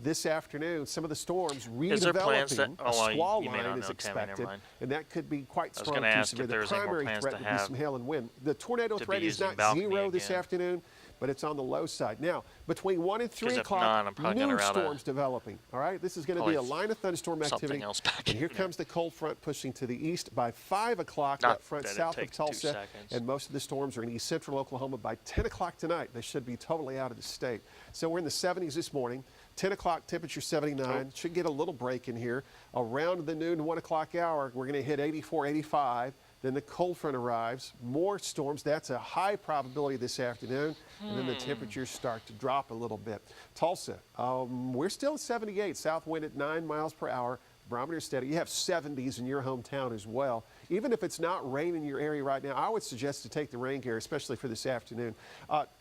This afternoon, some of the storms redeveloping. A squall line is expected, and that could be quite strong to severe. The primary threat would be some hail and wind. The tornado threat is not zero this afternoon, but it's on the low side. Now, between 1 and 3 o'clock, new storms developing. All right, this is going to be a line of thunderstorm activity. And here comes the cold front pushing to the east. By 5 o'clock, that front south of Tulsa, and most of the storms are in east central Oklahoma. By 10 o'clock tonight, they should be totally out of the state. So we're in the 70s this morning. 10 o'clock, temperature 79. Should get a little break in here. Around the noon, 1 o'clock hour, we're going to hit 84, 85. Then the cold front arrives. More storms. That's a high probability this afternoon. And then the temperatures start to drop a little bit. Tulsa, we're still at 78. South wind at 9 miles per hour. Barometer steady. You have 70s in your hometown as well. Even if it's not rain in your area right now, I would suggest to take the rain gear, especially for this afternoon.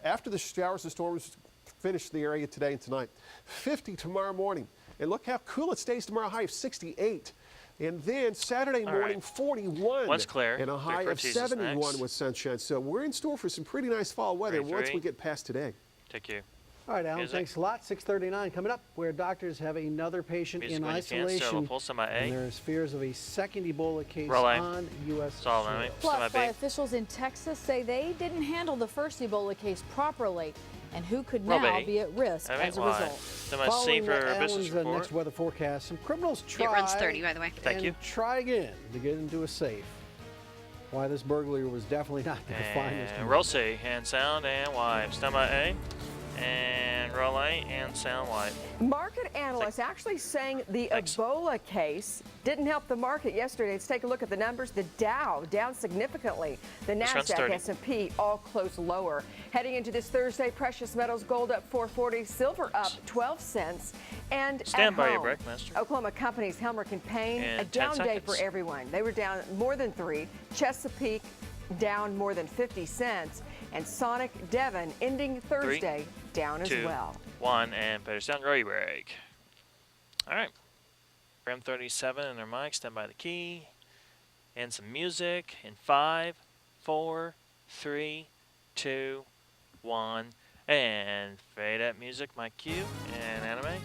After the showers and storms finish the area today and tonight, 50 tomorrow morning. And look how cool it stays tomorrow, high of 68. And then Saturday morning, 41. Once clear. And a high of 71 with sunshine. So we're in store for some pretty nice fall weather once we get past today. Take you. All right, Alan, thanks a lot. 6:39 coming up, where doctors have another patient in isolation. And there's fears of a second Ebola case on U.S. soil. Plus, why officials in Texas say they didn't handle the first Ebola case properly, and who could now be at risk as a result. Following Alan's next weather forecast, some criminals try it runs 30, by the way. Try again to get into a safe. Why this burglary was definitely not their finest. Roll C, and sound, and wipe. Stand by A. And roll A and sound white. Market analysts actually saying the Ebola case didn't help the market yesterday. Let's take a look at the numbers. The Dow down significantly. The Nasdaq, S&P all closed lower. Heading into this Thursday, precious metals, gold up 440, silver up 12 cents. And stand by your home, break, Master. Oklahoma companies Helmerich and Payne, and a down day seconds. for everyone. They were down more than 3. Chesapeake down more than 50 cents. And Sonic Devon ending Thursday down as well. 1, and Peters down, ready break. All right. Ram 37 and their mic, stand by the key. And some music in 5, 4, 3, 2, 1. And fade at music, my cue, and anime.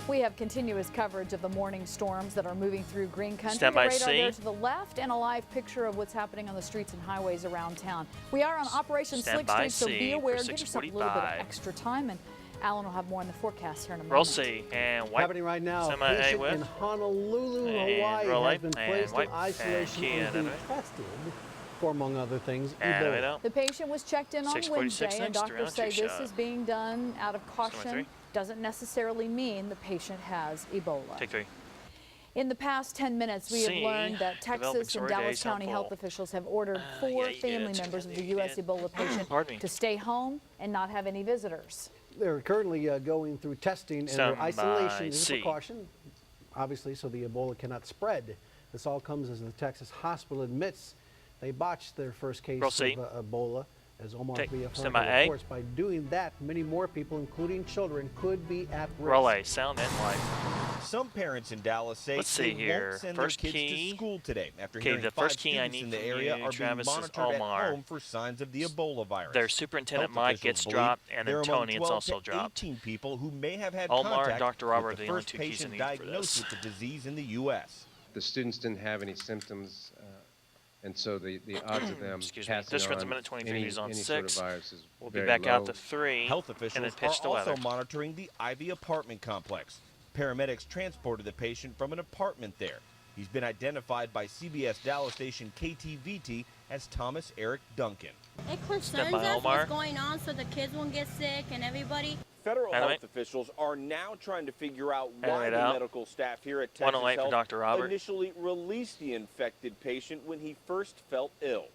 We have continuous coverage of the morning storms that are moving through Green Country. Stand by the radar C. there to the left, and a live picture of what's happening on the streets and highways around town. We are on Operation Slick Street, so be aware. Give yourself a little bit of extra time, and Alan will have more in the forecast here in a moment. Roll C and wipe. Happening right now. A patient in Honolulu, Hawaii has been placed in isolation and being tested for, among other things, Ebola. The patient was checked in on Wednesday, and doctors say this is being done out of caution. Doesn't necessarily mean the patient has Ebola. Take 3. In the past 10 minutes, we have learned that Texas and Dallas County health officials have ordered 4 family members of the U.S. Ebola patient to stay home and not have any visitors. They're currently going through testing and their isolation is a precaution, obviously, so the Ebola cannot spread. This all comes as the Texas hospital admits they botched their first case of Ebola. As Omar Villafranca reports, by doing that, many more people, including children, could be at risk. Roll A, sound and light. Some parents in Dallas say they won't send their kids to school today after hearing the 5 first key I students need in the from area you, are Travis, being monitored at home for signs of the Ebola virus. Their superintendent Health Mike gets officials dropped, believe and there then are Tony among gets 12 also to dropped. 18 people who may have had Omar and contact Dr. Robert with are the the only first 2 keys patient I need for diagnosed this. with the disease in the U.S. The students didn't have any symptoms, and so the odds of them passing This runs a on minute 23. any He's on sort of 6. virus is We'll be very back low. out to 3. Health and then officials pitch are the also weather. monitoring the Ivy apartment complex. Paramedics transported the patient from an apartment there. He's been identified by CBS Dallas station KTVT as Thomas Eric Duncan. It concerns us what's going on so the kids won't get sick and everybody. Federal health officials are now trying to figure out why the medical staff here at Texas 108 for Health Dr. Robert. initially released the infected patient when he first felt ill.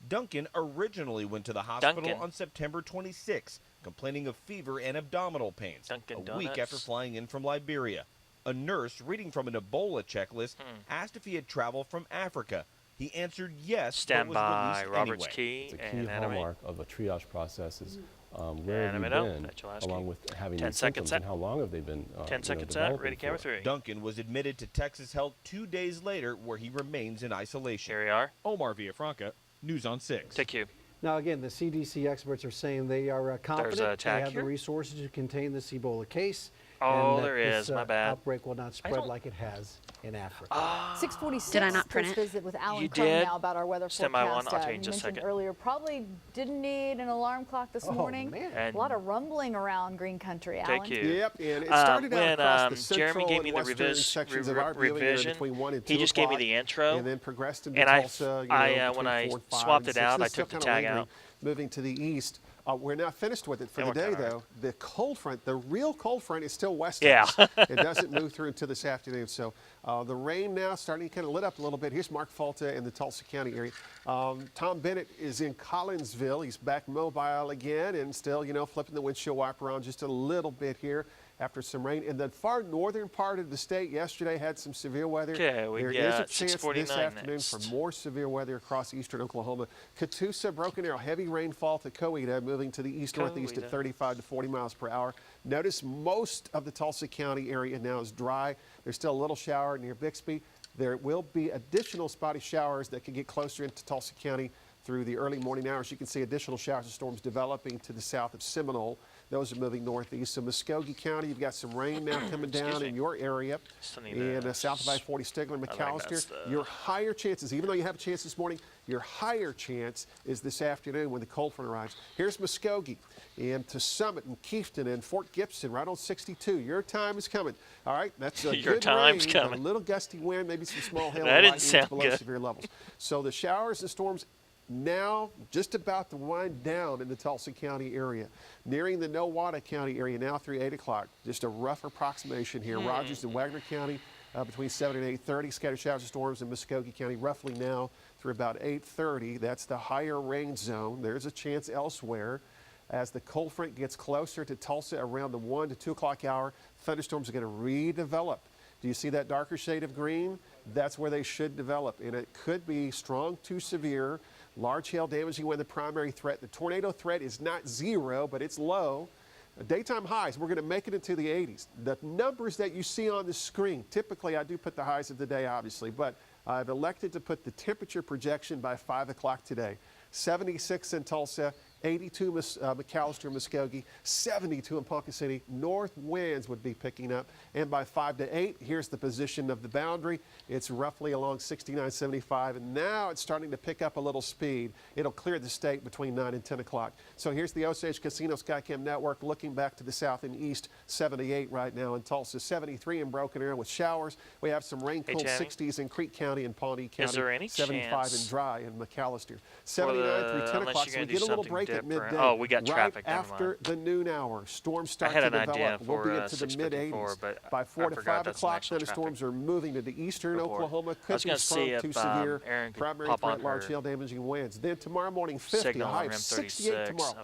Duncan originally went to the hospital on September 26, complaining of fever and abdominal pains, a week after flying in from Liberia. A nurse reading from an Ebola checklist asked if he had traveled from Africa. He answered yes, but was released Robert's anyway. key. The key hallmark of a triage process is where have you been, along with having these symptoms, and how long have they been 10 seconds out, ready camera 3. Duncan was admitted to Texas Health 2 days later, where he remains in isolation. Here we are. Omar Villafranca, News on 6. Take you. Now, again, the CDC experts are saying they are confident they have the resources to contain this Ebola case. Oh, and there this, is. My bad. Outbreak will not spread like it has in Africa. 646. Did I not print Let's it? visit with Alan You Crone did. now about our weather Stand by forecast. one. I'll tell you in You just a mentioned second. earlier, probably didn't need an alarm clock this morning. Man. A lot of rumbling around Green Country, Thank Alan. you. Yep, and it started out across the central Jeremy gave me and the western sections of our viewing area between 1 and 2 he just gave me o'clock, the intro, and then progressed into and Tulsa, when I between 4 and 5 swapped and it out, 6. I It's still took the kinda tag lingering, out. moving to the east. We're now finished with it for And the we're day, kinda though. The cold front, the real cold front, is still west Yeah. of us. It doesn't move through until this afternoon. So the rain now starting to kind of lit up a little bit. Here's Mark Falta in the Tulsa County area. Tom Bennett is in Collinsville. He's back mobile again and still, flipping the windshield wiper on just a little bit here after some rain. In the far northern part of the state yesterday had some severe weather. Okay, we there is got a chance 649 this afternoon next. for more severe weather across eastern Oklahoma. Catoosa, Broken Arrow, heavy rainfall to Coweta, moving to the east-northeast at 35 to 40 miles per hour. Notice most of the Tulsa County area now is dry. There's still a little shower near Bixby. There will be additional spotty showers that could get closer into Tulsa County through the early morning hours. You can see additional showers and storms developing to the south of Seminole. Those are moving northeast. So Muskogee County, you've got some rain now coming down in your area. In south of I-40, Stigler, McAllister. Your higher chances, even though you have a chance this morning, your higher chance is this afternoon when the cold front arrives. Here's Muskogee and to Summit and Kiefton and Fort Gibson right on 62. Your time is coming. All right, that's a Your good time's rain, coming. A little gusty wind, maybe some small hail That and didn't lightning sound below good. severe levels. So the showers and storms now just about to wind down in the Tulsa County area. Nearing the Nowata County area now through 8 o'clock. Just a rough approximation here. Rogers and Wagner County between 7 and 8:30. Scattered showers and storms in Muskogee County roughly now through about 8:30. That's the higher rain zone. There's a chance elsewhere. As the cold front gets closer to Tulsa around the 1 to 2 o'clock hour, thunderstorms are going to redevelop. Do you see that darker shade of green? That's where they should develop, and it could be strong to severe Large hail damaging wind, the primary threat. The tornado threat is not 0, but it's low. Daytime highs, we're going to make it into the 80s. The numbers that you see on the screen, typically I do put the highs of the day, obviously, but I've elected to put the temperature projection by 5 o'clock today. 76 in Tulsa, 82 McAllister, Muskogee, 72 in Ponca City. North winds would be picking up. And by 5 to 8, here's the position of the boundary. It's roughly along 69.75, and now it's starting to pick up a little speed. It'll clear the state between 9 and 10 o'clock. So here's the Osage Casino Skycam network looking back to the south and east. 78 right now in Tulsa, 73 in Broken Arrow with showers. We have some rain-cooled 60s in Creek County and Pawnee County. Is there any 75 chance and dry in McAllister. 79 through 10 o'clock, so we get a little break at midday. Oh, we got traffic. Right after the noon hour, storms start to develop. We'll be into the mid-80s. By 4 to 5 o'clock, thunderstorms are moving into eastern Oklahoma. Could be strong to severe. Primary threat, large hail damaging winds. Then tomorrow morning, 50, a high of 68 tomorrow.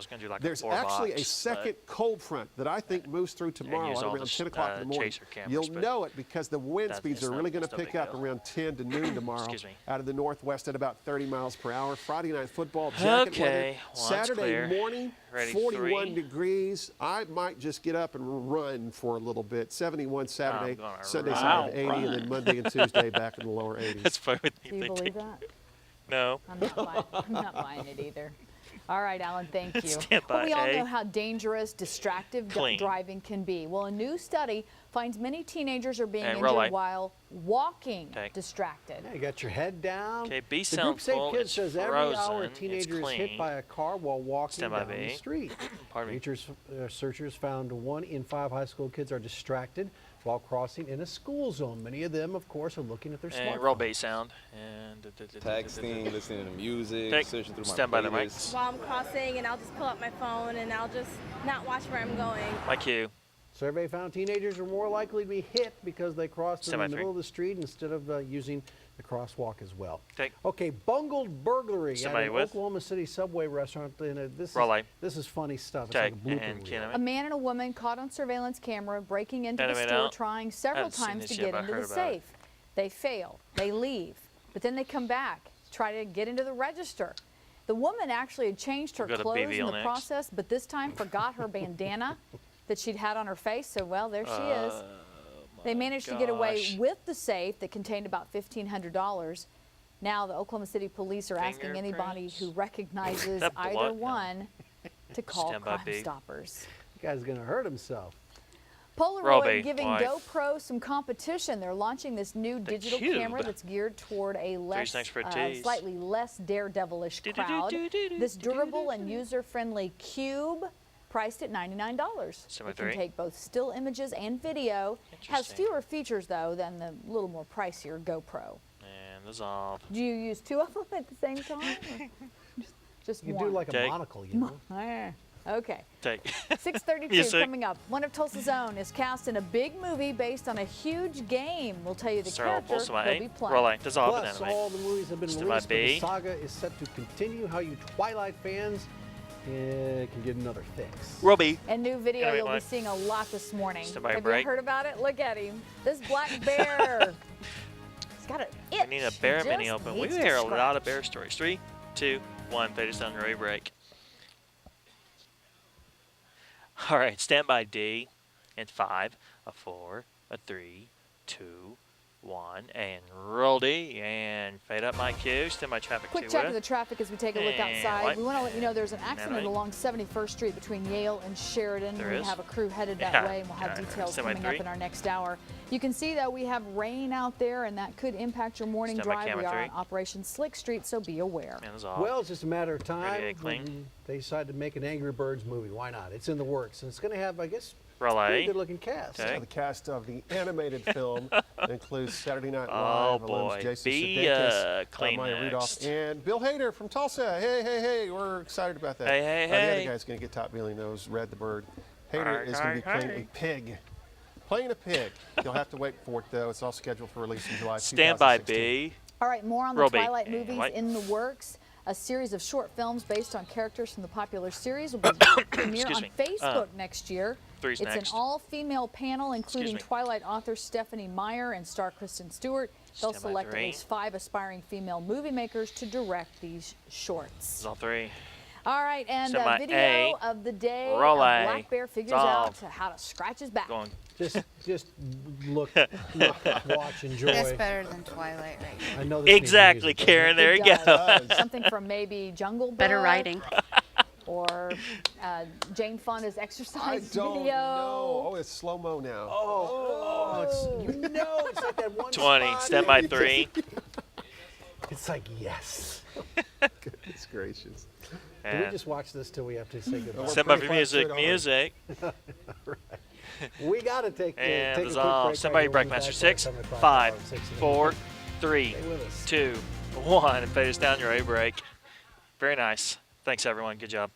There's actually a second cold front that I think moves through tomorrow at around 10 o'clock in the morning. You'll know it because the wind speeds are really going to pick up around 10 to noon tomorrow out of the northwest at about 30 miles per hour. Friday night football, jacket weather. Saturday morning, 41 degrees. I might just get up and run for a little bit. 71 Saturday, Sunday, Saturday 80, and then Monday and Tuesday back in the lower 80s. That's fine with me. Do you believe that? No. I'm not buying it either. All right, Alan, thank you. Stand by, well, we all know how dangerous, distractive Clean. driving can be. Well, a new study finds many teenagers are being injured while walking distracted. Yeah, you got your head down. Okay, B the sound group Safe full. Kids says every hour a teenager is hit clean. by a car while walking Stand by down B. the street. Pardon me. Searchers found 1 in 5 high school kids are distracted while crossing in a school zone. Many of them, of course, are looking at their smartphone. Roll bass sound. And texting, listening to music, searching through Stand my by the mic. While I'm crossing, and I'll just pull up my phone, and I'll just not watch where I'm going. My cue. Survey found teenagers are more likely to be hit because they crossed in the Stand by middle of the street instead of using the crosswalk as well. Take. Okay, bungled burglary at Somebody an with? Oklahoma City Subway restaurant. This is funny stuff. It's Take. like a blooper reel. A man and a woman caught on surveillance camera breaking into the store, trying several times to get into the safe. They fail. They leave. But then they come back, try to get into the register. The woman actually had changed her clothes in the process, but this time forgot her bandana that she'd had on her face. So, well, there she is. They managed to get away with the safe that contained about $1,500. Now the Oklahoma City police are asking anybody who recognizes either one to call Crime Stoppers. The guy's going to hurt himself. Polaroid giving GoPro some competition. They're launching this new digital camera that's geared toward a slightly less daredevilish crowd. This durable and user-friendly cube, priced at $99. It can take both still images and video. Has fewer features, though, than the little more pricier GoPro. And dissolve. Do you use 2 of them at the same time? Just you one? do like a monocle, you know? Okay. Take. 6:32 coming up. One of Tulsa's own is cast in a big movie based on a huge game. We'll tell you the character he'll be playing. Plus, all the movies have been released, but the saga is set to continue. How you Twilight fans can get another fix. Robbie. And new video you'll be seeing a lot this morning. Have you heard about it? Look at him. This black bear. He's got an itch. We need a bear mini open. We hear a lot of bear stories. 3, 2, 1. Fade us down, Robbie break. All right, stand by D. And 5, a 4, a 3, 2, 1, and roll D, and fade up my cue. Stand by traffic. Quick check of the traffic as we take a look outside. We want to let you know there's an accident along 71st Street between Yale and Sheridan. We have a crew headed that way, and we'll have details coming up in our next hour. You can see, though, we have rain out there, and that could impact your morning drive. We are on Operation Slick Street, so be aware. Well, it's just a matter of time when they decide to make an Angry Birds movie. Why not? It's in the works, and it's going to have, I guess, pretty good-looking cast. The cast of the animated film includes Saturday Night Live, Jason Sudeikis, Maya Rudolph, and Bill Hader from Tulsa. Hey, we're excited about that. Hey. The other guy's going to get top billing those, Red the Bird. Hader is going to be playing a pig. Playing a pig. You'll have to wait for it, though. It's all scheduled for release in July 2016. Stand by, B. All right, more on the Twilight movies in the works. A series of short films based on characters from the popular series will be premiere on Facebook next year. It's an all-female panel, including Twilight author Stephanie Meyer and star Kristen Stewart. They'll select at least 5 aspiring female movie makers to direct these shorts. This is all 3. All right, and Semi video A, of the day. roll A, Black Bear figures solve. out how to scratch his back. Just look, watch, enjoy. That's better than Twilight right now. I know this Exactly, music, Karen. There you go. Something from maybe Jungle Book. Better writing. Or Jane Fonda's exercise I don't video. know. Oh, it's slow-mo now. It's like that one 20. spot. Step by 3. It's like, yes. Goodness gracious. Do we just watch this till we have to say goodbye? Step by music. Music. Right. We got to take And take dissolve. a quick Step break. by We'll be Breakmaster. back 6, at 7 o'clock 5, hour, 6 in the 4, morning. 3, Stay with us. 2, 1. And fade us down your A break. Very nice. Thanks, everyone. Good job.